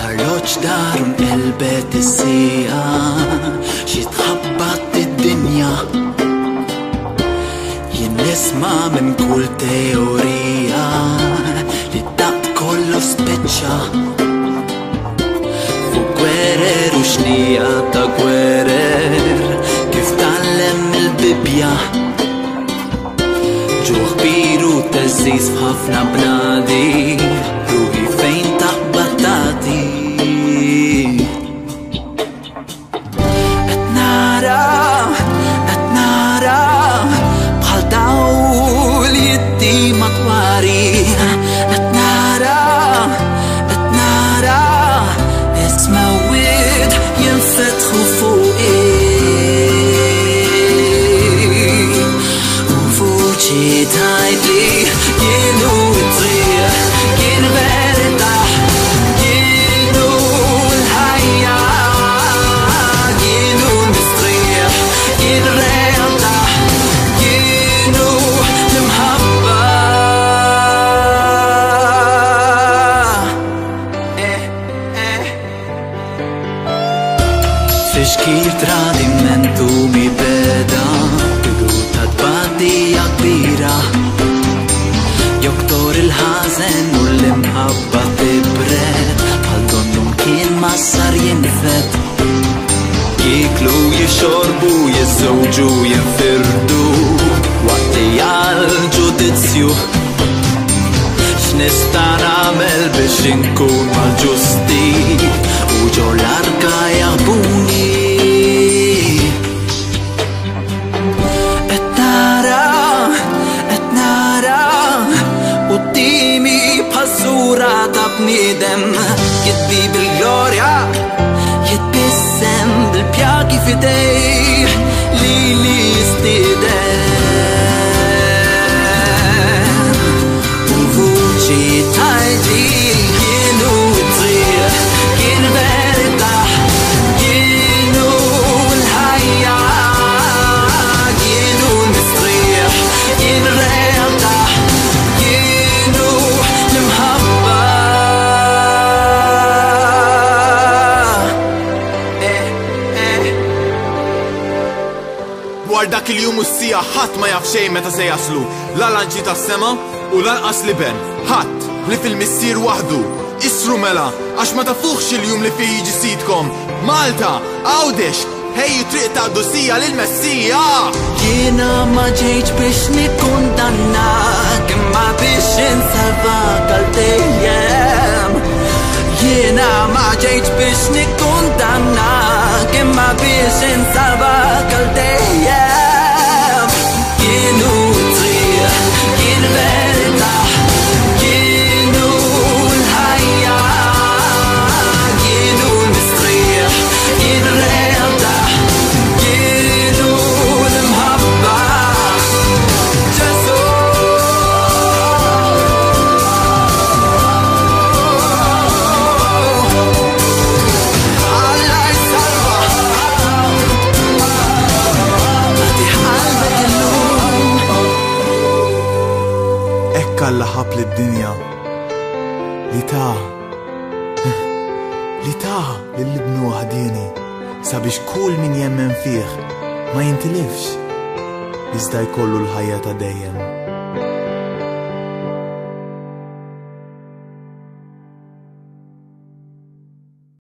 الارloġ daru nqelbet is-sieqa xi tħabbat id-dinja jien nisma' minn kull teorija li daqt kollu spiċċa fuq gwerer u xnija ta' gwerer kif tallem il-bibja ġuħ biru teżżiż f'ħafna bnadi ruħi fejn taqbad tagħti qed nara bħal dawl jiddi madwari qed nara ismawid jinfetħu fuqi u vuċi tgħidli kienu t-triq kien verità kienu l-ħajja kienu mistrieħ kien realtà kienu l-imħabba Fix-kir tradimentu mi beda bidu ta' tbadija kbira joktor il-ħazen u l-imħabba tibred bħal donnum kien massar jinfed jiklu jixorbu jizzowġu jinfirdu waqt li għal-ġudizzju x'nista' nagħmel biex inkun mal-ġusti u ġew l-arka jaħbuni qed nara qudiemi bħas-sura ta' bniedem jitbi bil-glorja jitbissem bil-pjagi f'idejh li jistieden u vuċi tgħidli kienu t-triq kien verità kienu l-ħajja kienu mistrieħ kien realtà kienu l-imħabba Dwar dak il-jum u s-sija ħadd ma jaf xejn meta se jaslu la lanċi tas-sema u lanqas liben ħadd li fil-missier waħdu isru mela għax ma tafuħx il-jum li fih jiġi sidkom Malta, Għawdex, ħejju triq ta' dusija lil-Messija jiena ma ġejtx biex nikkundannak imma biex insalvak għal dejjem jiena ma ġejtx biex nikkundannak imma biex insalvak għal dejjem kienu t-triq kien verità kienu l-ħajja kienu mistrieħ kien realtà kienu l-imħabba Ġesu Alla jsalva Fatih qalbek illum Ekk Alla ħab lid-dinja li ta' lill-ibnu ħadieni sabiex kull min jemmen fih ma jintilifx iżda jkollu l-ħajja ta' dejjem.